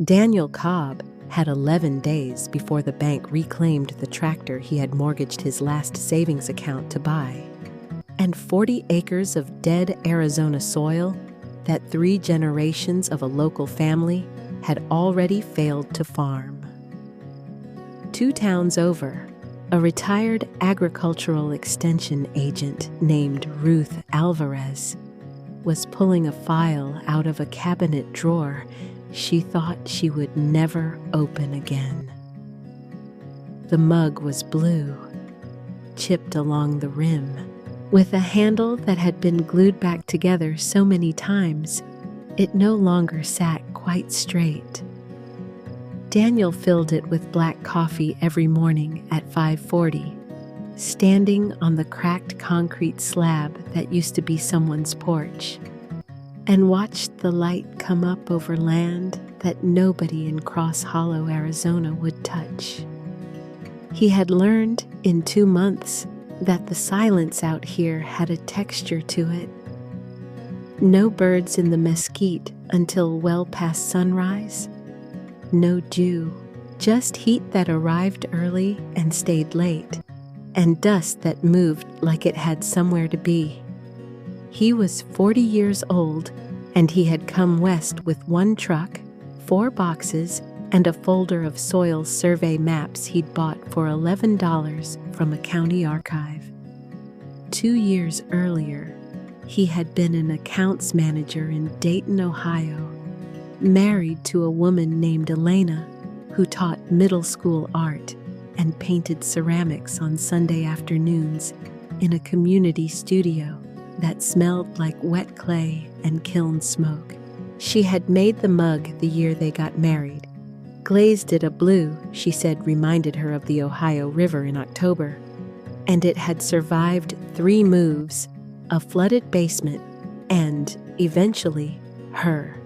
Daniel Cobb had 11 days before the bank reclaimed the tractor he had mortgaged his last savings account to buy, and 40 acres of dead Arizona soil that 3 generations of a local family had already failed to farm. 2 towns over, a retired agricultural extension agent named Ruth Alvarez was pulling a file out of a cabinet drawer she thought she would never open again. The mug was blue, chipped along the rim, with a handle that had been glued back together so many times it no longer sat quite straight. Daniel filled it with black coffee every morning at 5:40, standing on the cracked concrete slab that used to be someone's porch, and watched the light come up over land that nobody in Cross Hollow, Arizona would touch. He had learned in 2 months that the silence out here had a texture to it. No birds in the mesquite until well past sunrise. No dew, just heat that arrived early and stayed late, and dust that moved like it had somewhere to be. He was 40 years old, and he had come west with 1 truck, 4 boxes, and a folder of soil survey maps he'd bought for $11 from a county archive. 2 years earlier, he had been an accounts manager in Dayton, Ohio, married to a woman named Elena who taught middle school art and painted ceramics on Sunday afternoons in a community studio that smelled like wet clay and kiln smoke. She had made the mug the year they got married. Glazed it a blue she said reminded her of the Ohio River in October, and it had survived 3 moves, a flooded basement, and, eventually, her.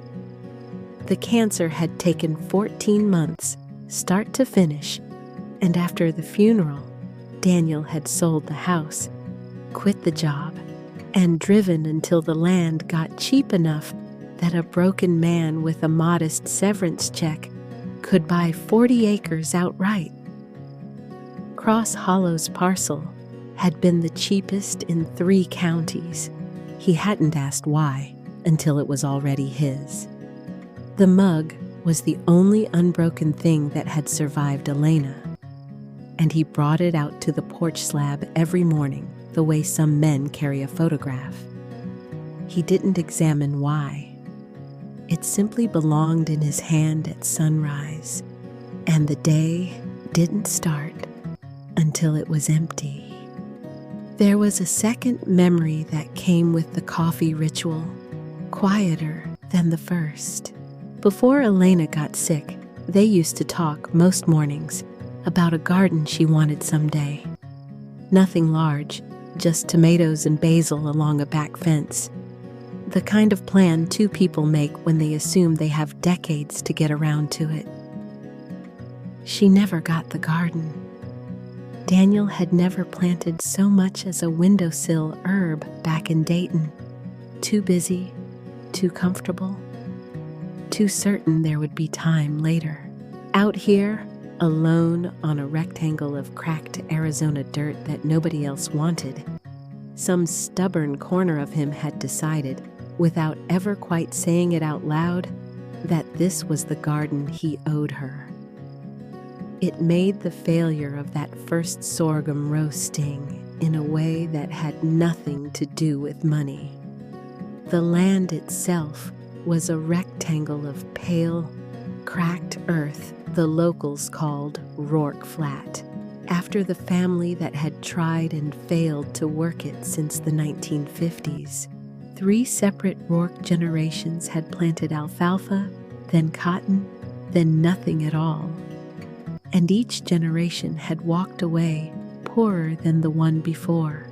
The cancer had taken 14 months, start to finish, and after the funeral, Daniel had sold the house, quit the job, and driven until the land got cheap enough that a broken man with a modest severance check could buy 40 acres outright. Cross Hollow's parcel had been the cheapest in 3 counties. He hadn't asked why until it was already his. The mug was the only unbroken thing that had survived Elena, and he brought it out to the porch slab every morning the way some men carry a photograph. He didn't examine why. It simply belonged in his hand at sunrise, and the day didn't start until it was empty. There was a second memory that came with the coffee ritual, quieter than the first. Before Elena got sick, they used to talk most mornings about a garden she wanted someday. Nothing large, just tomatoes and basil along a back fence. The kind of plan 2 people make when they assume they have decades to get around to it. She never got the garden. Daniel had never planted so much as a windowsill herb back in Dayton. Too busy, too comfortable, too certain there would be time later. Out here, alone on a rectangle of cracked Arizona dirt that nobody else wanted, some stubborn corner of him had decided, without ever quite saying it out loud, that this was the garden he owed her. It made the failure of that first sorghum row sting in a way that had nothing to do with money. The land itself was a rectangle of pale, cracked earth the locals called Rourke Flat, after the family that had tried and failed to work it since the 1950s. 3 separate Rourke generations had planted alfalfa, then cotton, then nothing at all. And each generation had walked away poorer than the one before,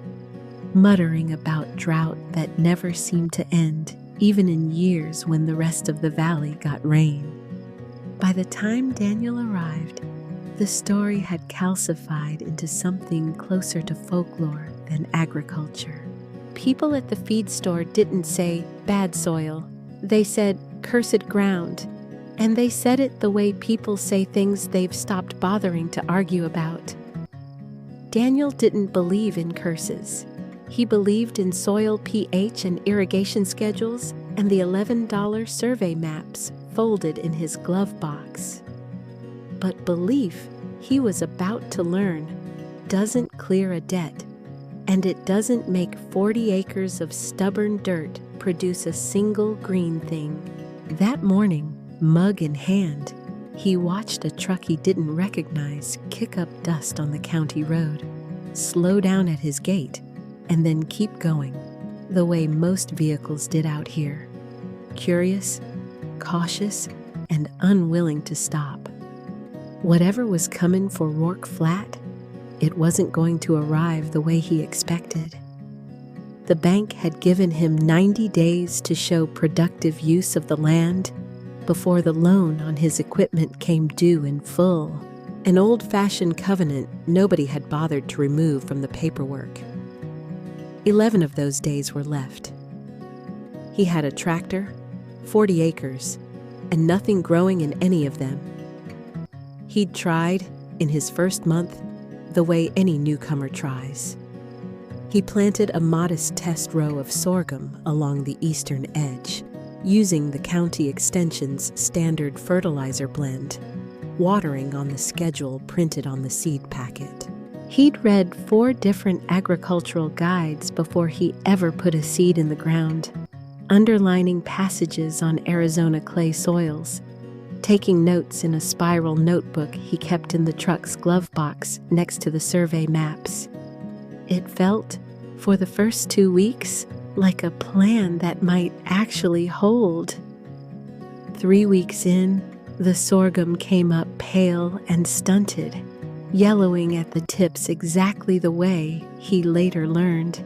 muttering about drought that never seemed to end, even in years when the rest of the valley got rain. By the time Daniel arrived, the story had calcified into something closer to folklore than agriculture. People at the feed store didn't say, "bad soil." They said, "cursed ground." And they said it the way people say things they've stopped bothering to argue about. Daniel didn't believe in curses. He believed in soil pH and irrigation schedules and the $11 survey maps folded in his glove box. But belief, he was about to learn, doesn't clear a debt, and it doesn't make 40 acres of stubborn dirt produce a single green thing. That morning, mug in hand, he watched a truck he didn't recognize kick up dust on the county road, slow down at his gate, and then keep going, the way most vehicles did out here. Curious, cautious, and unwilling to stop. Whatever was coming for Rourke Flat, it wasn't going to arrive the way he expected. The bank had given him 90 days to show productive use of the land before the loan on his equipment came due in full, an old-fashioned covenant nobody had bothered to remove from the paperwork. 11 of those days were left. He had a tractor, 40 acres, and nothing growing in any of them. He'd tried, in his first month, the way any newcomer tries. He planted a modest test row of sorghum along the eastern edge, using the county extension's standard fertilizer blend, watering on the schedule printed on the seed packet. He'd read 4 different agricultural guides before he ever put a seed in the ground, underlining passages on Arizona clay soils, taking notes in a spiral notebook he kept in the truck's glove box next to the survey maps. It felt, for the first 2 weeks, like a plan that might actually hold. 3 weeks in, the sorghum came up pale and stunted, yellowing at the tips exactly the way he later learned.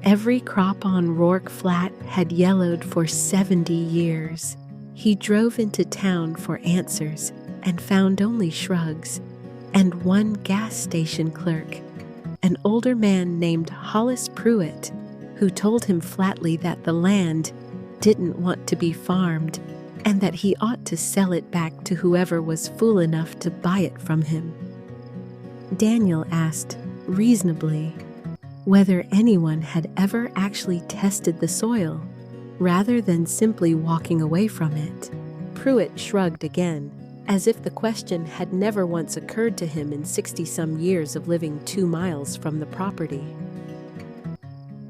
Every crop on Rourke Flat had yellowed for 70 years. He drove into town for answers and found only shrugs, and one gas station clerk, an older man named Hollis Pruitt, who told him flatly that the land didn't want to be farmed and that he ought to sell it back to whoever was fool enough to buy it from him. Daniel asked, reasonably, whether anyone had ever actually tested the soil, rather than simply walking away from it. Pruitt shrugged again, as if the question had never once occurred to him in 60-some years of living 2 miles from the property.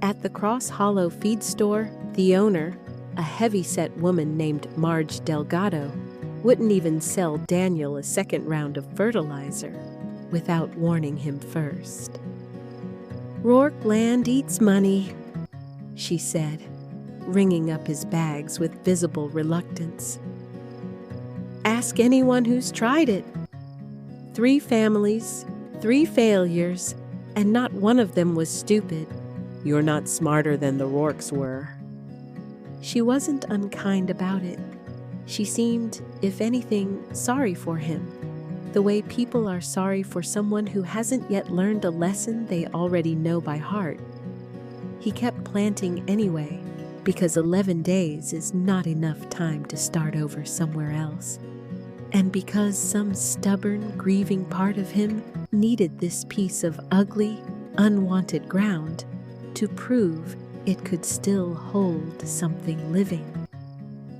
At the Cross Hollow feed store, the owner, a heavy-set woman named Marge Delgado, wouldn't even sell Daniel a second round of fertilizer without warning him first. "Rourke land eats money," she said, ringing up his bags with visible reluctance. "Ask anyone who's tried it. 3 families, 3 failures, and not one of them was stupid. You're not smarter than the Rourkes were." She wasn't unkind about it. She seemed, if anything, sorry for him, the way people are sorry for someone who hasn't yet learned a lesson they already know by heart. He kept planting anyway, because 11 days is not enough time to start over somewhere else. And because some stubborn, grieving part of him needed this piece of ugly, unwanted ground to prove it could still hold something living.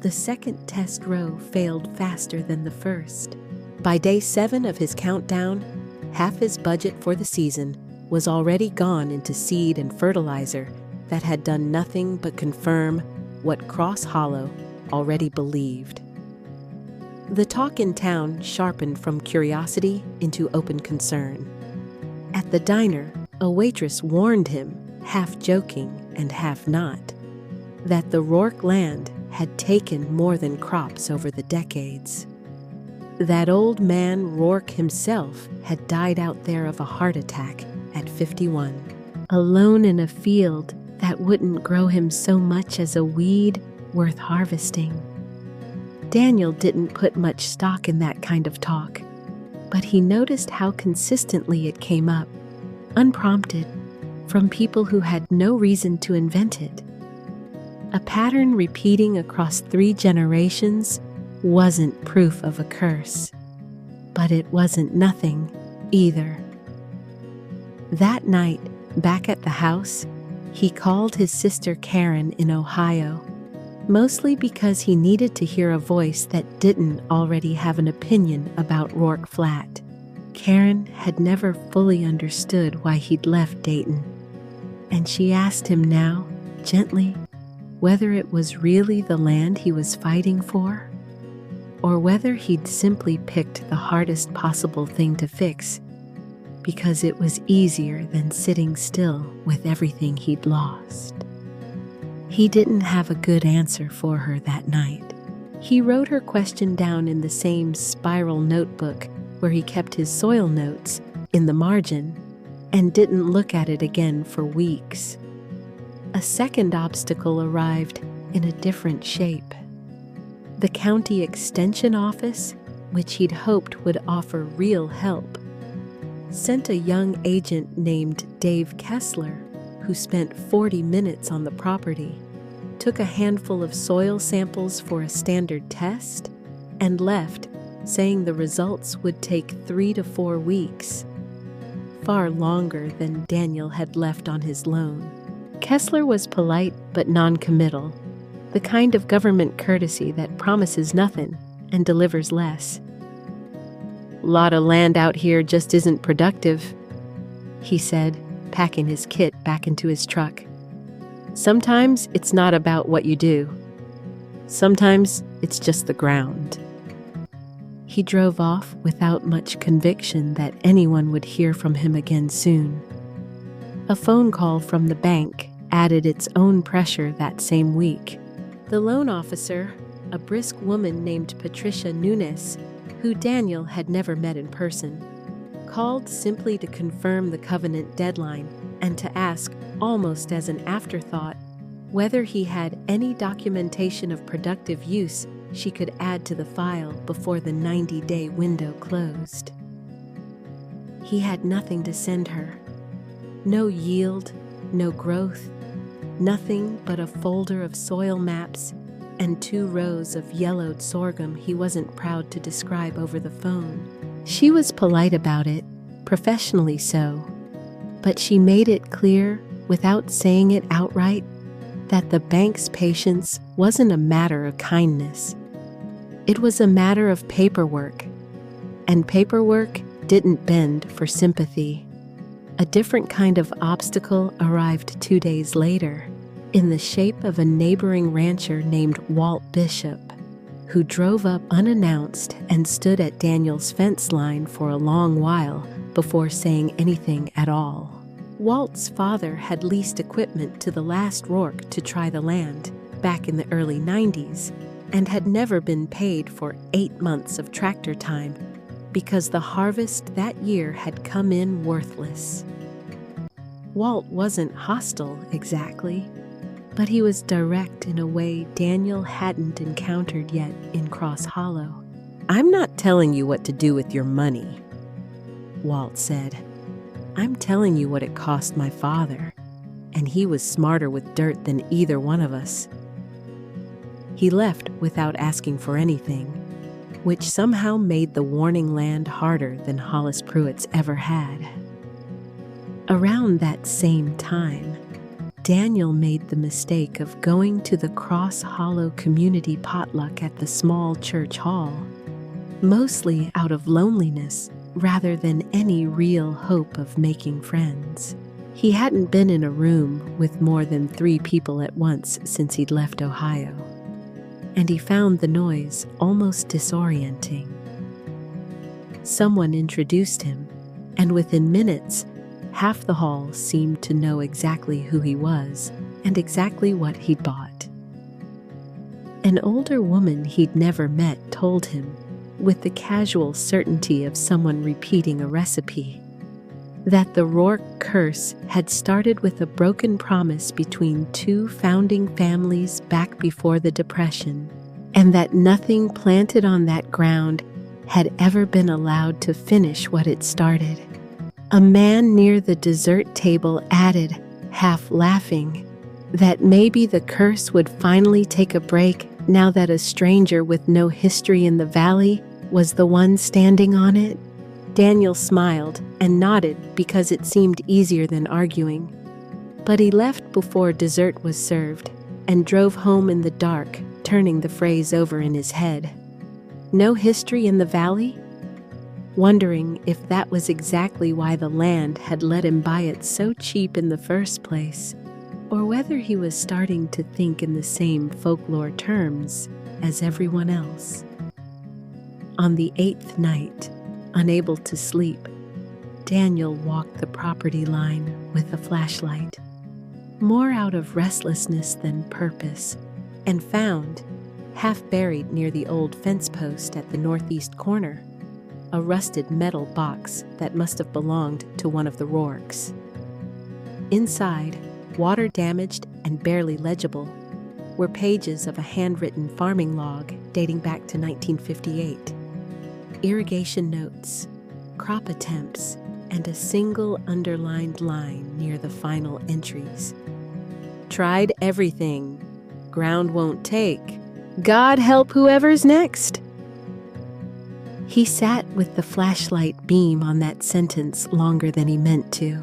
The second test row failed faster than the first. By day 7 of his countdown, half his budget for the season was already gone into seed and fertilizer that had done nothing but confirm what Cross Hollow already believed. The talk in town sharpened from curiosity into open concern. At the diner, a waitress warned him, half joking and half not, that the Rourke land had taken more than crops over the decades. That old man Rourke himself had died out there of a heart attack at 51, alone in a field that wouldn't grow him so much as a weed worth harvesting. Daniel didn't put much stock in that kind of talk, but he noticed how consistently it came up, unprompted, from people who had no reason to invent it. A pattern repeating across 3 generations wasn't proof of a curse, but it wasn't nothing either. That night, back at the house, he called his sister Karen in Ohio, mostly because he needed to hear a voice that didn't already have an opinion about Rourke Flat. Karen had never fully understood why he'd left Dayton, and she asked him now, gently, whether it was really the land he was fighting for, or whether he'd simply picked the hardest possible thing to fix because it was easier than sitting still with everything he'd lost. He didn't have a good answer for her that night. He wrote her question down in the same spiral notebook where he kept his soil notes in the margin and didn't look at it again for weeks. A second obstacle arrived in a different shape. The county extension office, which he'd hoped would offer real help, sent a young agent named Dave Kessler, who spent 40 minutes on the property, took a handful of soil samples for a standard test, and left, saying the results would take 3 to 4 weeks, far longer than Daniel had left on his loan. Kessler was polite but non-committal, the kind of government courtesy that promises nothing and delivers less. "Lot of land out here just isn't productive," he said, packing his kit back into his truck. "Sometimes it's not about what you do. Sometimes it's just the ground." He drove off without much conviction that anyone would hear from him again soon. A phone call from the bank added its own pressure that same week. The loan officer, a brisk woman named Patricia Nunes, who Daniel had never met in person, called simply to confirm the covenant deadline and to ask, almost as an afterthought, whether he had any documentation of productive use she could add to the file before the 90-day window closed. He had nothing to send her. No yield, no growth, nothing but a folder of soil maps and 2 rows of yellowed sorghum he wasn't proud to describe over the phone. She was polite about it, professionally so, but she made it clear, without saying it outright, that the bank's patience wasn't a matter of kindness. It was a matter of paperwork, and paperwork didn't bend for sympathy. A different kind of obstacle arrived 2 days later, in the shape of a neighboring rancher named Walt Bishop, who drove up unannounced and stood at Daniel's fence line for a long while before saying anything at all. Walt's father had leased equipment to the last Rourke to try the land back in the early 90s and had never been paid for 8 months of tractor time because the harvest that year had come in worthless. Walt wasn't hostile exactly, but he was direct in a way Daniel hadn't encountered yet in Cross Hollow. "I'm not telling you what to do with your money," Walt said. "I'm telling you what it cost my father, and he was smarter with dirt than either one of us." He left without asking for anything, which somehow made the warning land harder than Hollis Pruitt's ever had. Around that same time, Daniel made the mistake of going to the Cross Hollow community potluck at the small church hall, mostly out of loneliness rather than any real hope of making friends. He hadn't been in a room with more than 3 people at once since he'd left Ohio, and he found the noise almost disorienting. Someone introduced him, and within minutes, half the hall seemed to know exactly who he was and exactly what he'd bought. An older woman he'd never met told him, with the casual certainty of someone repeating a recipe, that the Rourke curse had started with a broken promise between 2 founding families back before the Depression, and that nothing planted on that ground had ever been allowed to finish what it started. A man near the dessert table added, half laughing, that maybe the curse would finally take a break now that a stranger with no history in the valley was the one standing on it? Daniel smiled and nodded because it seemed easier than arguing. But he left before dessert was served and drove home in the dark, turning the phrase over in his head. No history in the valley? Wondering if that was exactly why the land had let him buy it so cheap in the first place, or whether he was starting to think in the same folklore terms as everyone else. On the 8th night, unable to sleep, Daniel walked the property line with a flashlight, more out of restlessness than purpose, and found, half buried near the old fence post at the northeast corner, a rusted metal box that must have belonged to one of the Rourkes. Inside, water-damaged and barely legible, were pages of a handwritten farming log dating back to 1958. Irrigation notes, crop attempts, and a single underlined line near the final entries. Tried everything. Ground won't take. God help whoever's next. He sat with the flashlight beam on that sentence longer than he meant to.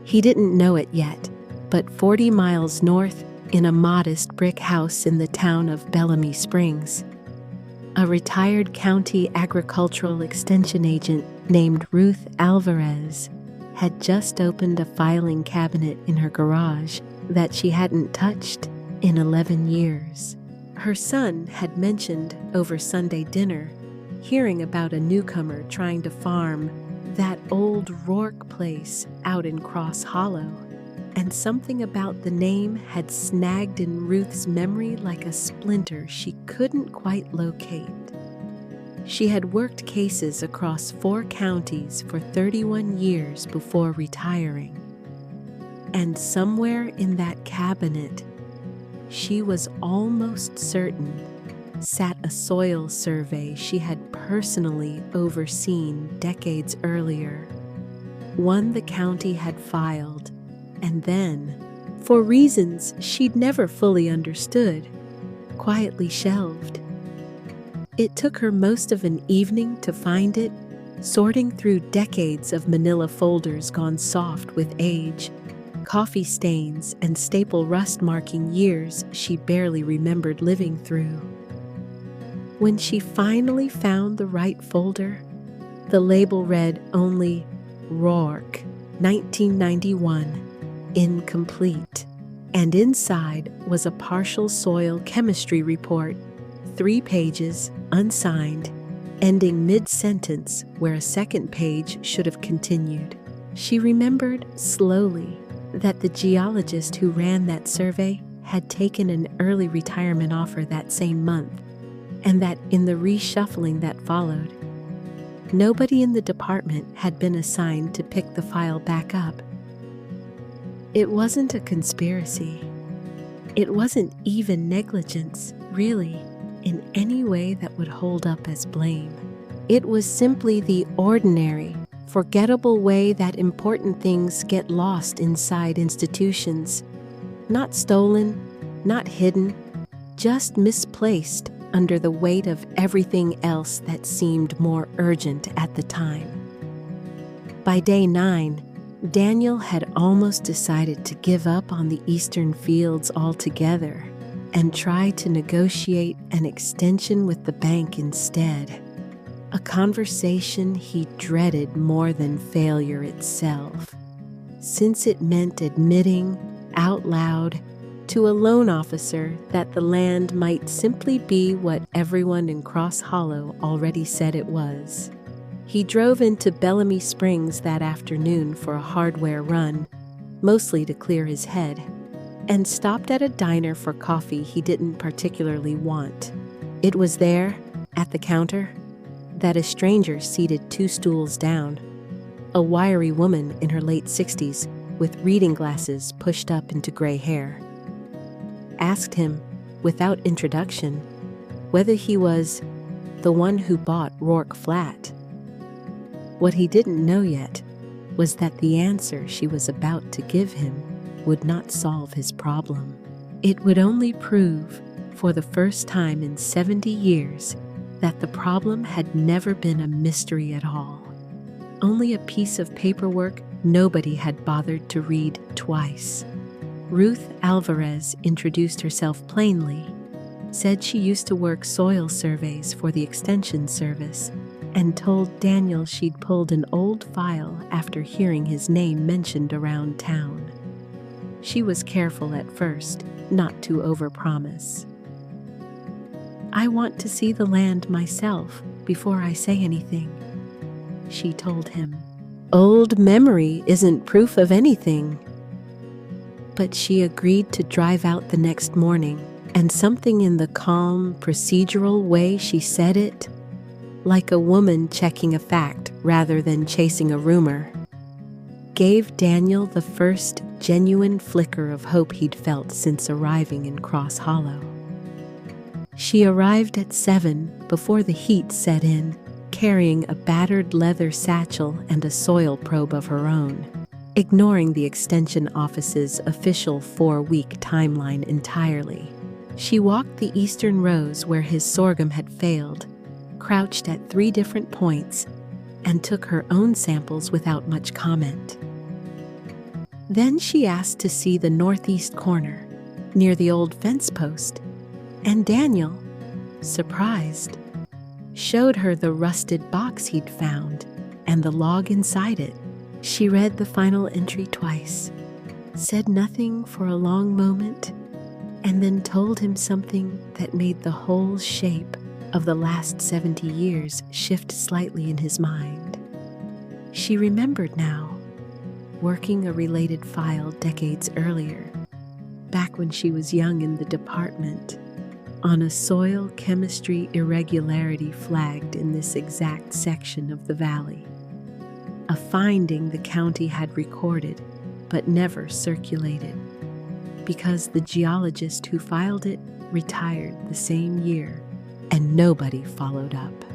He didn't know it yet, but 40 miles north, in a modest brick house in the town of Bellamy Springs, a retired county agricultural extension agent named Ruth Alvarez had just opened a filing cabinet in her garage that she hadn't touched in 11 years. Her son had mentioned over Sunday dinner hearing about a newcomer trying to farm that old Rourke place out in Cross Hollow, and something about the name had snagged in Ruth's memory like a splinter she couldn't quite locate. She had worked cases across 4 counties for 31 years before retiring. And somewhere in that cabinet, she was almost certain, sat a soil survey she had personally overseen decades earlier, one the county had filed, and then, for reasons she'd never fully understood, quietly shelved. It took her most of an evening to find it, sorting through decades of manila folders gone soft with age, coffee stains and staple rust marking years she barely remembered living through. When she finally found the right folder, the label read only Rourke, 1991, incomplete, and inside was a partial soil chemistry report, 3 pages, unsigned, ending mid-sentence where a second page should have continued. She remembered slowly that the geologist who ran that survey had taken an early retirement offer that same month, and that in the reshuffling that followed, nobody in the department had been assigned to pick the file back up. It wasn't a conspiracy. It wasn't even negligence, really, in any way that would hold up as blame. It was simply the ordinary, forgettable way that important things get lost inside institutions. Not stolen, not hidden, just misplaced under the weight of everything else that seemed more urgent at the time. By day 9, Daniel had almost decided to give up on the eastern fields altogether and try to negotiate an extension with the bank instead. A conversation he dreaded more than failure itself, since it meant admitting out loud to a loan officer that the land might simply be what everyone in Cross Hollow already said it was. He drove into Bellamy Springs that afternoon for a hardware run, mostly to clear his head, and stopped at a diner for coffee he didn't particularly want. It was there, at the counter, that a stranger seated 2 stools down, a wiry woman in her late 60s with reading glasses pushed up into gray hair, asked him, without introduction, whether he was the one who bought Rourke Flat. What he didn't know yet was that the answer she was about to give him would not solve his problem. It would only prove, for the first time in 70 years, that the problem had never been a mystery at all. Only a piece of paperwork nobody had bothered to read twice. Ruth Alvarez introduced herself plainly, said she used to work soil surveys for the Extension Service, and told Daniel she'd pulled an old file after hearing his name mentioned around town. She was careful at first not to overpromise. "I want to see the land myself before I say anything," she told him. "Old memory isn't proof of anything." But she agreed to drive out the next morning, and something in the calm, procedural way she said it, like a woman checking a fact rather than chasing a rumor, gave Daniel the first genuine flicker of hope he'd felt since arriving in Cross Hollow. She arrived at 7 before the heat set in, carrying a battered leather satchel and a soil probe of her own, ignoring the Extension Office's official 4-week timeline entirely. She walked the eastern rows where his sorghum had failed, crouched at 3 different points, and took her own samples without much comment. Then she asked to see the northeast corner, near the old fence post, and Daniel, surprised, showed her the rusted box he'd found and the log inside it. She read the final entry twice, said nothing for a long moment, and then told him something that made the whole shape of the last 70 years shift slightly in his mind. She remembered now, working a related file decades earlier, back when she was young in the department, on a soil chemistry irregularity flagged in this exact section of the valley. A finding the county had recorded but never circulated, because the geologist who filed it retired the same year and nobody followed up.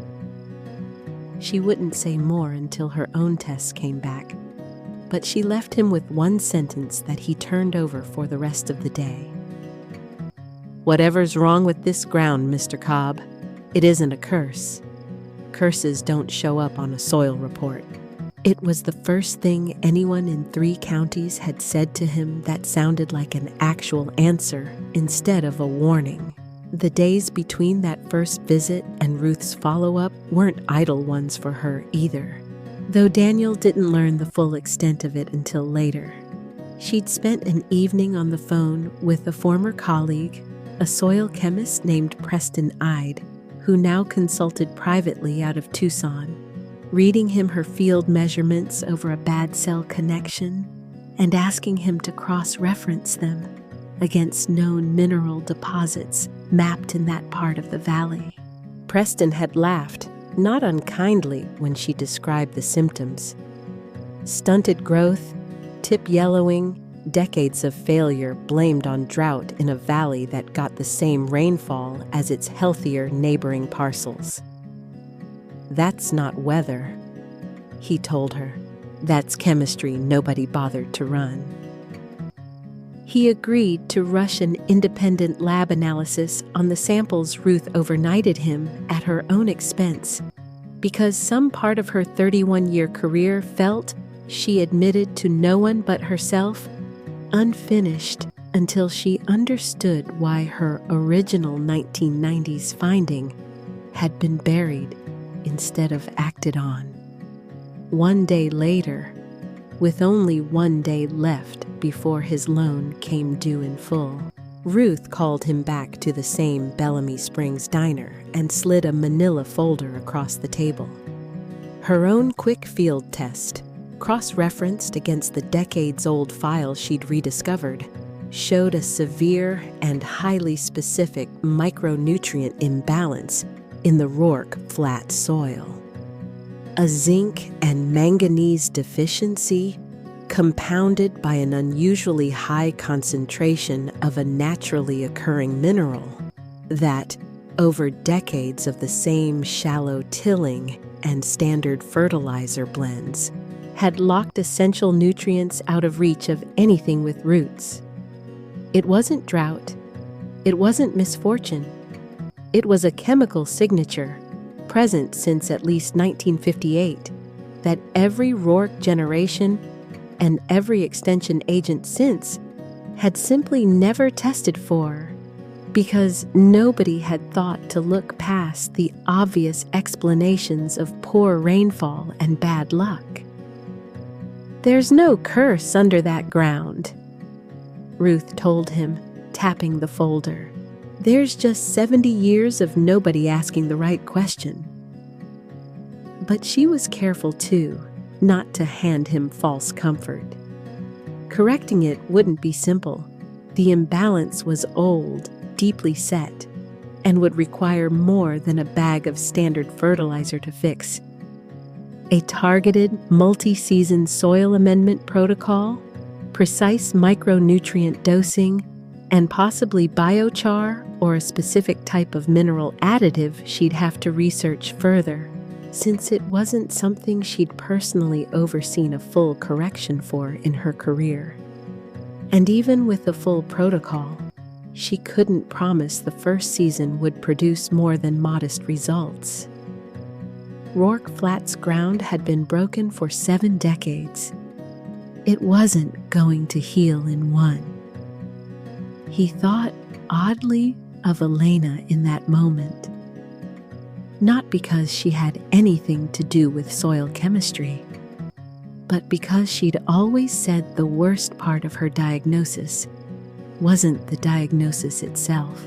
She wouldn't say more until her own tests came back, but she left him with one sentence that he turned over for the rest of the day. "Whatever's wrong with this ground, Mr. Cobb, it isn't a curse. Curses don't show up on a soil report." It was the first thing anyone in 3 counties had said to him that sounded like an actual answer instead of a warning. The days between that first visit and Ruth's follow-up weren't idle ones for her either, though Daniel didn't learn the full extent of it until later. She'd spent an evening on the phone with a former colleague, a soil chemist named Preston Ide, who now consulted privately out of Tucson, reading him her field measurements over a bad cell connection and asking him to cross-reference them against known mineral deposits mapped in that part of the valley. Preston had laughed, not unkindly, when she described the symptoms. Stunted growth, tip yellowing, decades of failure blamed on drought in a valley that got the same rainfall as its healthier neighboring parcels. "That's not weather," he told her. "That's chemistry nobody bothered to run." He agreed to rush an independent lab analysis on the samples Ruth overnighted him at her own expense, because some part of her 31-year career felt, she admitted to no one but herself, unfinished until she understood why her original 1990s finding had been buried instead of acted on. One day later, with only 1 day left before his loan came due in full, Ruth called him back to the same Bellamy Springs diner and slid a manila folder across the table. Her own quick field test, cross-referenced against the decades-old file she'd rediscovered, showed a severe and highly specific micronutrient imbalance in the Rourke flat soil. A zinc and manganese deficiency compounded by an unusually high concentration of a naturally occurring mineral that, over decades of the same shallow tilling and standard fertilizer blends, had locked essential nutrients out of reach of anything with roots. It wasn't drought, It wasn't misfortune. It was a chemical signature, present since at least 1958, that every Rourke generation and every extension agent since had simply never tested for, because nobody had thought to look past the obvious explanations of poor rainfall and bad luck. "There's no curse under that ground," Ruth told him, tapping the folder. "There's just 70 years of nobody asking the right question." But she was careful, too, not to hand him false comfort. Correcting it wouldn't be simple. The imbalance was old, deeply set, and would require more than a bag of standard fertilizer to fix. A targeted, multi-season soil amendment protocol, precise micronutrient dosing, and possibly biochar or a specific type of mineral additive she'd have to research further, since it wasn't something she'd personally overseen a full correction for in her career. And even with the full protocol, she couldn't promise the first season would produce more than modest results. Rourke Flat's ground had been broken for 7 decades. It wasn't going to heal in one. He thought oddly of Elena in that moment. Not because she had anything to do with soil chemistry, but because she'd always said the worst part of her diagnosis wasn't the diagnosis itself.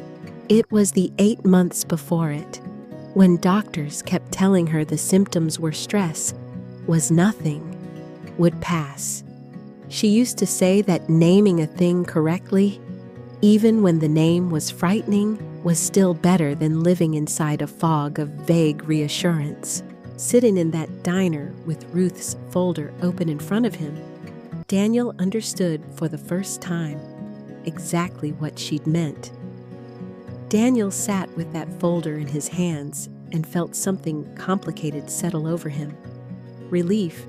It was the 8 months before it, when doctors kept telling her the symptoms were stress, was nothing, would pass. She used to say that naming a thing correctly, even when the name was frightening, was still better than living inside a fog of vague reassurance. Sitting in that diner with Ruth's folder open in front of him, Daniel understood for the first time exactly what she'd meant. Daniel sat with that folder in his hands and felt something complicated settle over him. Relief,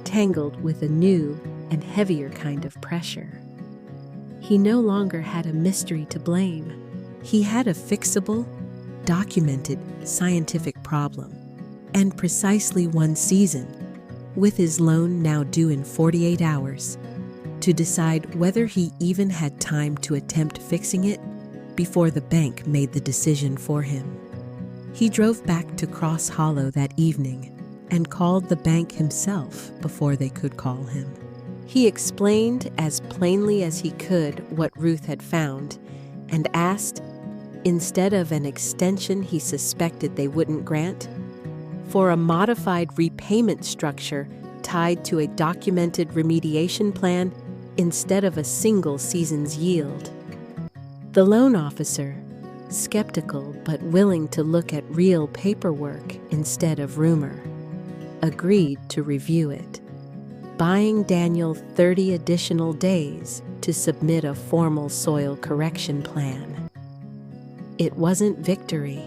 tangled with a new and heavier kind of pressure. He no longer had a mystery to blame. He had a fixable, documented scientific problem, and precisely 1 season, with his loan now due in 48 hours, to decide whether he even had time to attempt fixing it before the bank made the decision for him. He drove back to Cross Hollow that evening and called the bank himself before they could call him. He explained as plainly as he could what Ruth had found and asked, instead of an extension he suspected they wouldn't grant, for a modified repayment structure tied to a documented remediation plan instead of a single season's yield. The loan officer, skeptical but willing to look at real paperwork instead of rumor, agreed to review it, buying Daniel 30 additional days to submit a formal soil correction plan. It wasn't victory,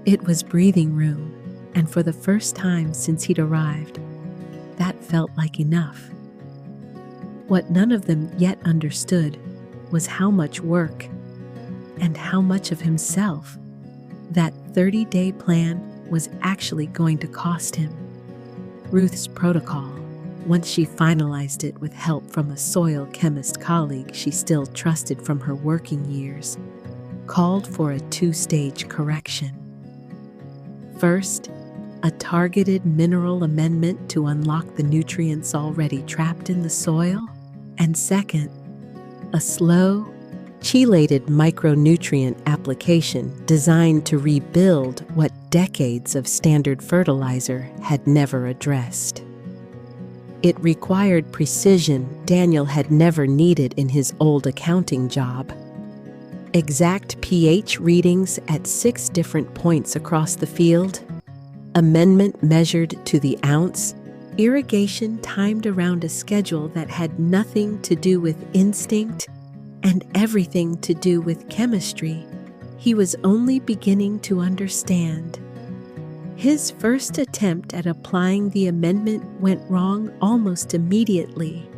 it was breathing room, and for the first time since he'd arrived, that felt like enough. What none of them yet understood was how much work and how much of himself that 30-day plan was actually going to cost him. Ruth's protocol, once she finalized it with help from a soil chemist colleague she still trusted from her working years, called for a 2-stage correction. First, a targeted mineral amendment to unlock the nutrients already trapped in the soil, and second, a slow, chelated micronutrient application designed to rebuild what decades of standard fertilizer had never addressed. It required precision Daniel had never needed in his old accounting job. Exact pH readings at 6 different points across the field, amendment measured to the ounce, irrigation timed around a schedule that had nothing to do with instinct and everything to do with chemistry he was only beginning to understand. His first attempt at applying the amendment went wrong almost immediately.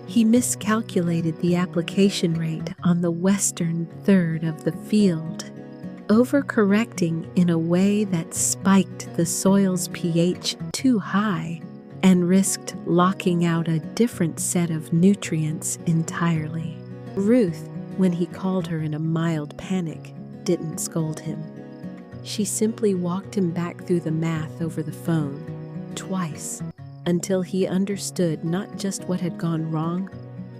He miscalculated the application rate on the western third of the field, overcorrecting in a way that spiked the soil's pH too high and risked locking out a different set of nutrients entirely. Ruth, when he called her in a mild panic, didn't scold him. She simply walked him back through the math over the phone, twice, until he understood not just what had gone wrong,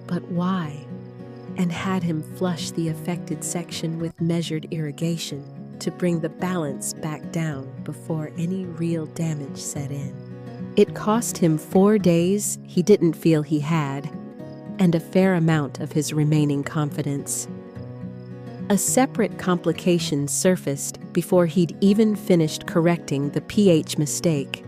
but why, and had him flush the affected section with measured irrigation to bring the balance back down before any real damage set in. It cost him 4 days he didn't feel he had, and a fair amount of his remaining confidence. A separate complication surfaced before he'd even finished correcting the pH mistake.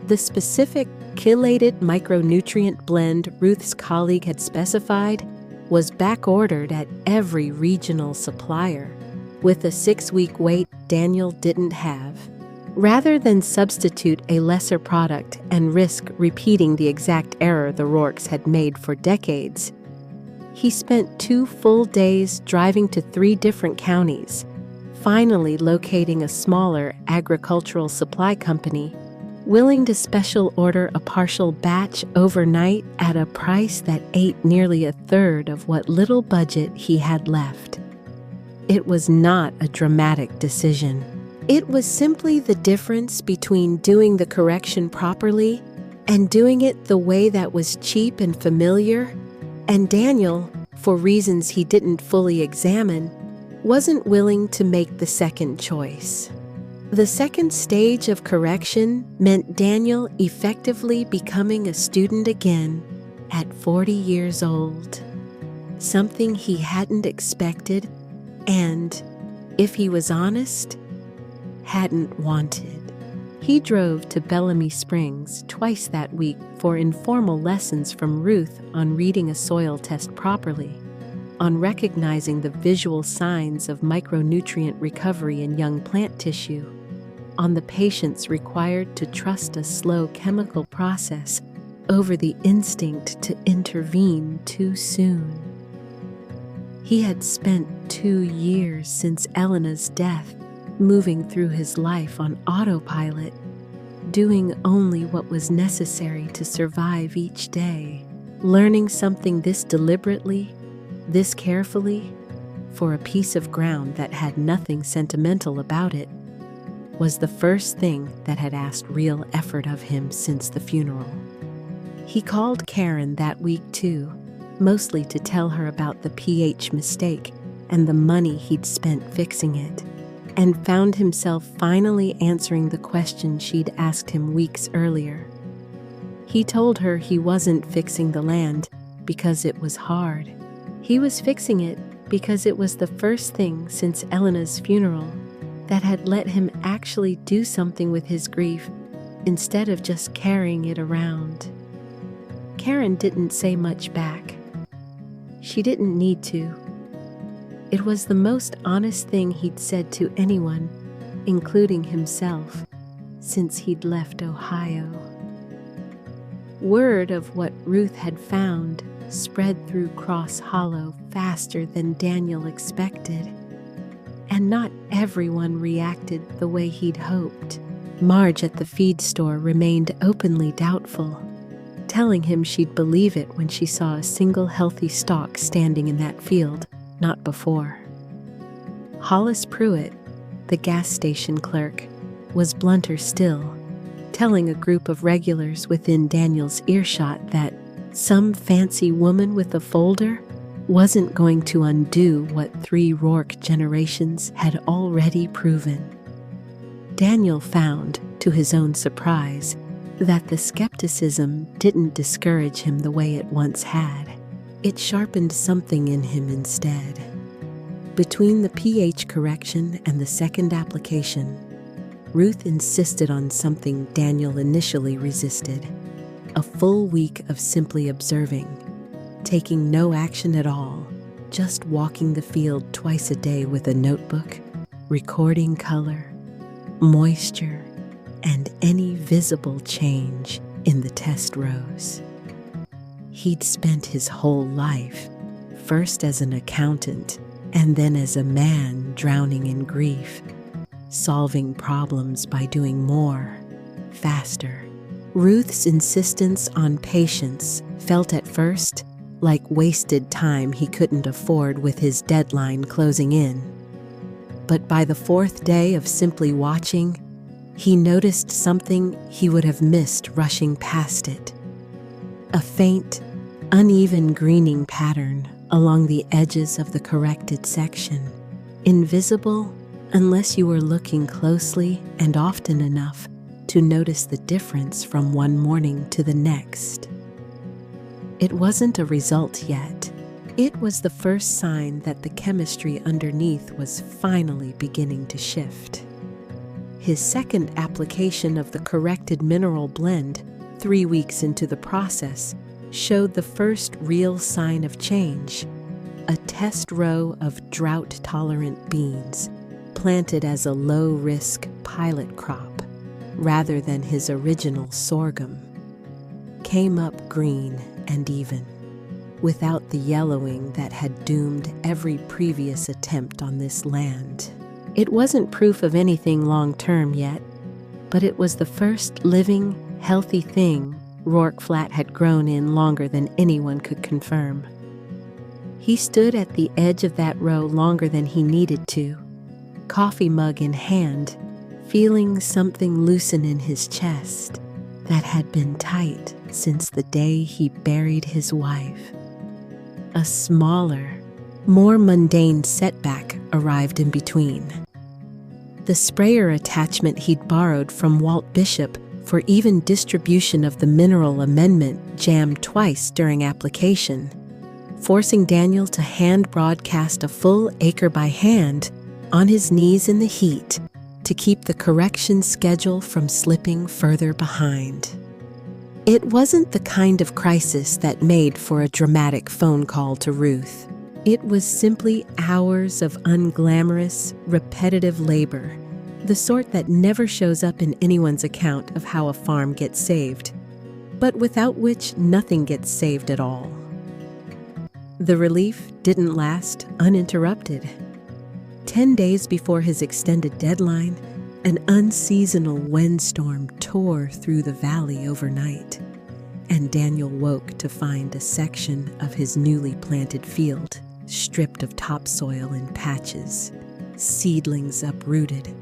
The specific chelated micronutrient blend Ruth's colleague had specified was back-ordered at every regional supplier, with a 6-week wait Daniel didn't have. Rather than substitute a lesser product and risk repeating the exact error the Rourkes had made for decades, he spent 2 full days driving to 3 different counties, finally locating a smaller agricultural supply company willing to special order a partial batch overnight at a price that ate nearly a third of what little budget he had left. It was not a dramatic decision. It was simply the difference between doing the correction properly and doing it the way that was cheap and familiar, and Daniel, for reasons he didn't fully examine, wasn't willing to make the second choice. The second stage of correction meant Daniel effectively becoming a student again at 40 years old, something he hadn't expected and, if he was honest, hadn't wanted. He drove to Bellamy Springs twice that week for informal lessons from Ruth on reading a soil test properly, on recognizing the visual signs of micronutrient recovery in young plant tissue, on the patience required to trust a slow chemical process over the instinct to intervene too soon. He had spent 2 years since Elena's death, moving through his life on autopilot, doing only what was necessary to survive each day. Learning something this deliberately, this carefully, for a piece of ground that had nothing sentimental about it, was the first thing that had asked real effort of him since the funeral. He called Karen that week too, mostly to tell her about the pH mistake and the money he'd spent fixing it, and found himself finally answering the question she'd asked him weeks earlier. He told her he wasn't fixing the land because it was hard. He was fixing it because it was the first thing since Elena's funeral that had let him actually do something with his grief instead of just carrying it around. Karen didn't say much back. She didn't need to. It was the most honest thing he'd said to anyone, including himself, since he'd left Ohio. Word of what Ruth had found spread through Cross Hollow faster than Daniel expected, and not everyone reacted the way he'd hoped. Marge at the feed store remained openly doubtful, telling him she'd believe it when she saw a single healthy stalk standing in that field, not before. Hollis Pruitt, the gas station clerk, was blunter still, telling a group of regulars within Daniel's earshot that some fancy woman with a folder wasn't going to undo what 3 Rourke generations had already proven. Daniel found, to his own surprise, that the skepticism didn't discourage him the way it once had. It sharpened something in him instead. Between the pH correction and the second application, Ruth insisted on something Daniel initially resisted: a full week of simply observing, taking no action at all, just walking the field twice a day with a notebook, recording color, moisture, and any visible change in the test rows. He'd spent his whole life, first as an accountant and then as a man drowning in grief, solving problems by doing more, faster. Ruth's insistence on patience felt at first like wasted time he couldn't afford with his deadline closing in. But by the fourth day of simply watching, he noticed something he would have missed rushing past it. A faint, uneven greening pattern along the edges of the corrected section, invisible unless you were looking closely and often enough to notice the difference from one morning to the next. It wasn't a result yet. It was the first sign that the chemistry underneath was finally beginning to shift. His second application of the corrected mineral blend, 3 weeks into the process, showed the first real sign of change: a test row of drought-tolerant beans, planted as a low-risk pilot crop, rather than his original sorghum, came up green and even, without the yellowing that had doomed every previous attempt on this land. It wasn't proof of anything long-term yet, but it was the first living, healthy thing Rourke Flat had grown in longer than anyone could confirm. He stood at the edge of that row longer than he needed to, coffee mug in hand, feeling something loosen in his chest that had been tight since the day he buried his wife. A smaller, more mundane setback arrived in between. The sprayer attachment he'd borrowed from Walt Bishop for even distribution of the mineral amendment jammed twice during application, forcing Daniel to hand broadcast a full acre by hand on his knees in the heat to keep the correction schedule from slipping further behind. It wasn't the kind of crisis that made for a dramatic phone call to Ruth. It was simply hours of unglamorous, repetitive labor, the sort that never shows up in anyone's account of how a farm gets saved, but without which nothing gets saved at all. The relief didn't last uninterrupted. 10 days before his extended deadline, an unseasonal windstorm tore through the valley overnight, and Daniel woke to find a section of his newly planted field stripped of topsoil in patches, seedlings uprooted,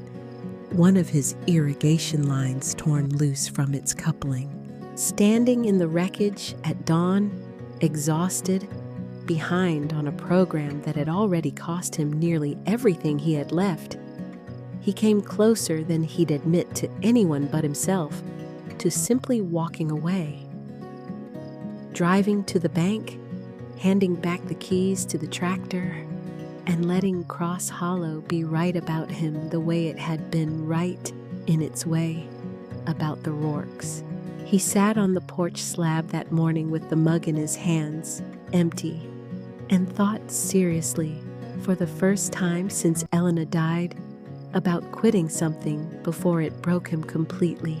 one of his irrigation lines torn loose from its coupling. Standing in the wreckage at dawn, exhausted, behind on a program that had already cost him nearly everything he had left, he came closer than he'd admit to anyone but himself to simply walking away. Driving to the bank, handing back the keys to the tractor, and letting Cross Hollow be right about him the way it had been right in its way about the Rourkes. He sat on the porch slab that morning with the mug in his hands, empty, and thought seriously, for the first time since Elena died, about quitting something before it broke him completely.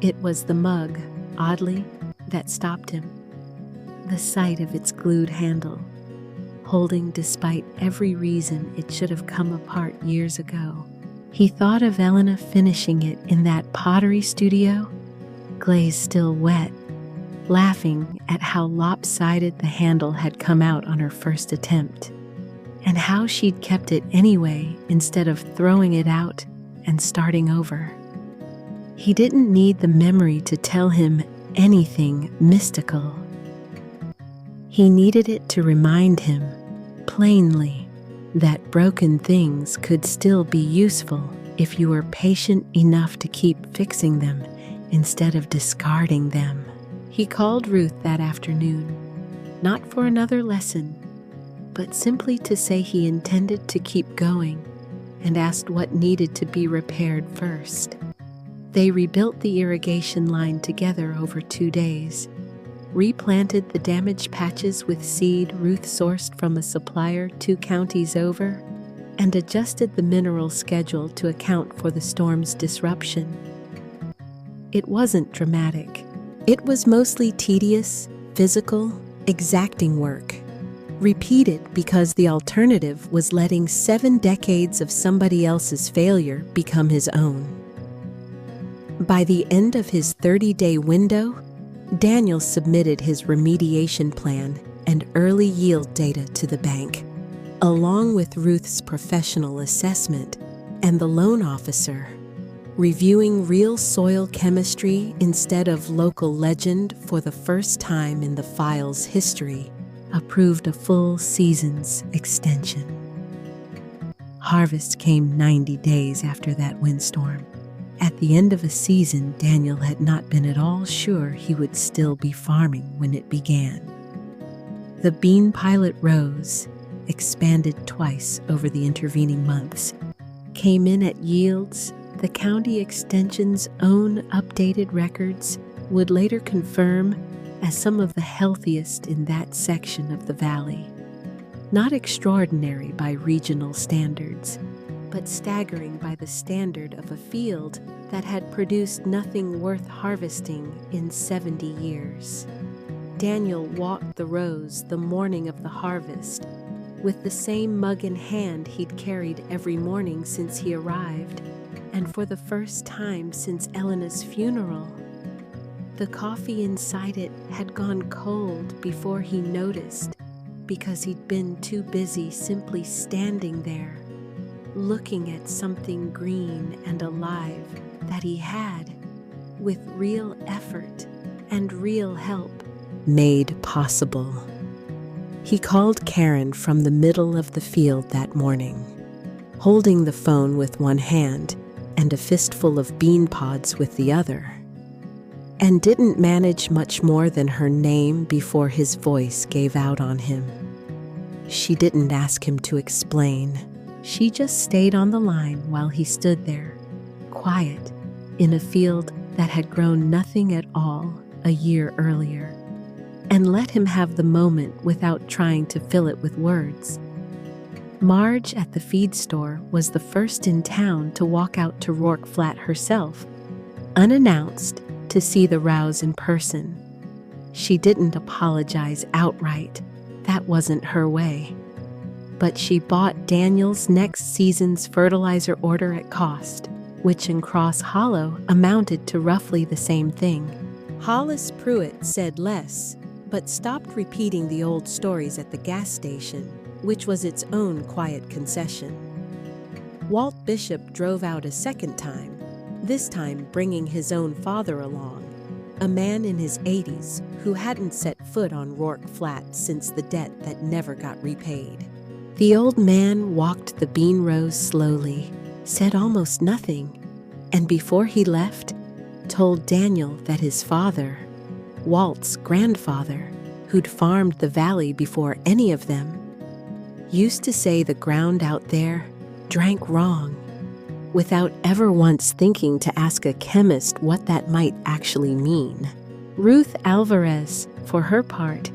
It was the mug, oddly, that stopped him. The sight of its glued handle, holding despite every reason it should have come apart years ago. He thought of Elena finishing it in that pottery studio, glaze still wet, laughing at how lopsided the handle had come out on her first attempt, and how she'd kept it anyway instead of throwing it out and starting over. He didn't need the memory to tell him anything mystical. He needed it to remind him, plainly, that broken things could still be useful if you were patient enough to keep fixing them instead of discarding them. He called Ruth that afternoon, not for another lesson, but simply to say he intended to keep going, and asked what needed to be repaired first. They rebuilt the irrigation line together over 2 days, replanted the damaged patches with seed Ruth sourced from a supplier 2 counties over, and adjusted the mineral schedule to account for the storm's disruption. It wasn't dramatic. It was mostly tedious, physical, exacting work. Repeated because the alternative was letting 7 decades of somebody else's failure become his own. By the end of his 30-day window, Daniel submitted his remediation plan and early yield data to the bank, along with Ruth's professional assessment and the loan officer, reviewing real soil chemistry instead of local legend for the first time in the file's history, approved a full season's extension. Harvest came 90 days after that windstorm. At the end of a season, Daniel had not been at all sure he would still be farming when it began. The bean pilot rose, expanded twice over the intervening months, came in at yields the county extension's own updated records would later confirm as some of the healthiest in that section of the valley. Not extraordinary by regional standards, but staggering by the standard of a field that had produced nothing worth harvesting in 70 years. Daniel walked the rows the morning of the harvest with the same mug in hand he'd carried every morning since he arrived, and for the first time since Elena's funeral. The coffee inside it had gone cold before he noticed, because he'd been too busy simply standing there, looking at something green and alive that he had, with real effort and real help, made possible. He called Karen from the middle of the field that morning, holding the phone with one hand and a fistful of bean pods with the other, and didn't manage much more than her name before his voice gave out on him. She didn't ask him to explain. She just stayed on the line while he stood there, quiet, in a field that had grown nothing at all a year earlier, and let him have the moment without trying to fill it with words. Marge at the feed store was the first in town to walk out to Rourke Flat herself, unannounced, to see the rows in person. She didn't apologize outright. That wasn't her way. But she bought Daniel's next season's fertilizer order at cost, which in Cross Hollow amounted to roughly the same thing. Hollis Pruitt said less, but stopped repeating the old stories at the gas station, which was its own quiet concession. Walt Bishop drove out a second time, this time bringing his own father along, a man in his 80s who hadn't set foot on Rourke Flat since the debt that never got repaid. The old man walked the bean rows slowly, said almost nothing, and before he left, told Daniel that his father, Walt's grandfather, who'd farmed the valley before any of them, used to say the ground out there drank wrong, without ever once thinking to ask a chemist what that might actually mean. Ruth Alvarez, for her part,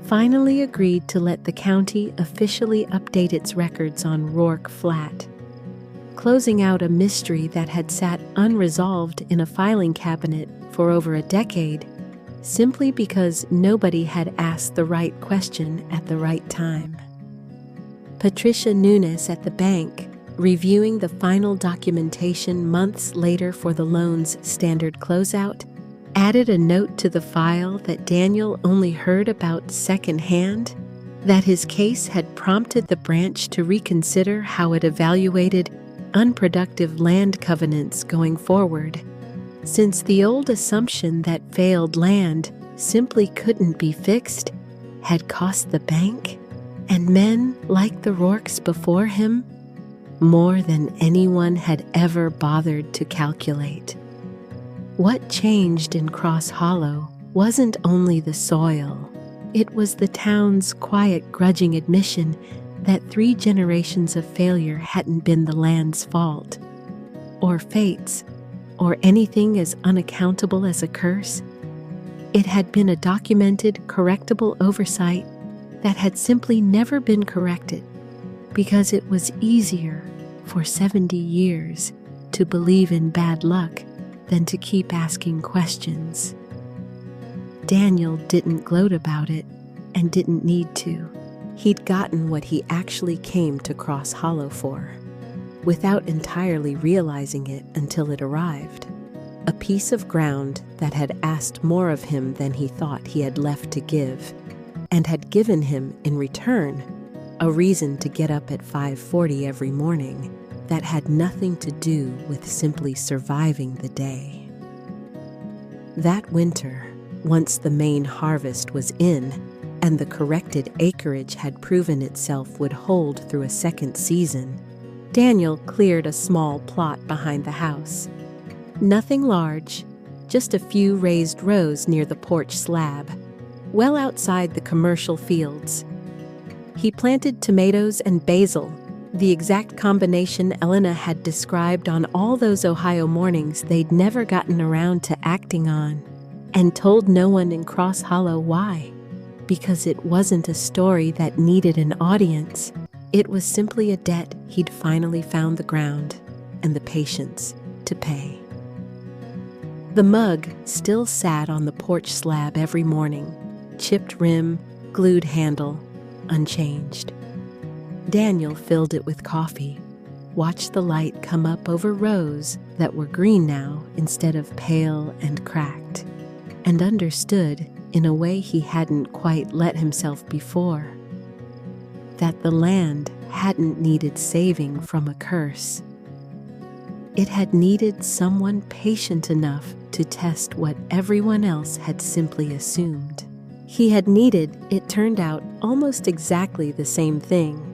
finally agreed to let the county officially update its records on Rourke Flat, closing out a mystery that had sat unresolved in a filing cabinet for over a decade, simply because nobody had asked the right question at the right time. Patricia Nunes at the bank, reviewing the final documentation months later for the loan's standard closeout, added a note to the file that Daniel only heard about secondhand, that his case had prompted the branch to reconsider how it evaluated unproductive land covenants going forward, since the old assumption that failed land simply couldn't be fixed had cost the bank, and men like the Rourkes before him, more than anyone had ever bothered to calculate. What changed in Cross Hollow wasn't only the soil, it was the town's quiet, grudging admission that 3 generations of failure hadn't been the land's fault, or fate's, or anything as unaccountable as a curse. It had been a documented, correctable oversight that had simply never been corrected, because it was easier for 70 years to believe in bad luck than to keep asking questions. Daniel didn't gloat about it and didn't need to. He'd gotten what he actually came to Cross Hollow for, without entirely realizing it until it arrived. A piece of ground that had asked more of him than he thought he had left to give, and had given him, in return, a reason to get up at 5:40 every morning that had nothing to do with simply surviving the day. That winter, once the main harvest was in, and the corrected acreage had proven itself would hold through a second season, Daniel cleared a small plot behind the house. Nothing large, just a few raised rows near the porch slab, well outside the commercial fields. He planted tomatoes and basil, the exact combination Elena had described on all those Ohio mornings they'd never gotten around to acting on, and told no one in Cross Hollow why. Because it wasn't a story that needed an audience. It was simply a debt he'd finally found the ground and the patience to pay. The mug still sat on the porch slab every morning, chipped rim, glued handle, unchanged. Daniel filled it with coffee, watched the light come up over rows that were green now instead of pale and cracked, and understood, in a way he hadn't quite let himself before, that the land hadn't needed saving from a curse. It had needed someone patient enough to test what everyone else had simply assumed. He had needed, it turned out, almost exactly the same thing.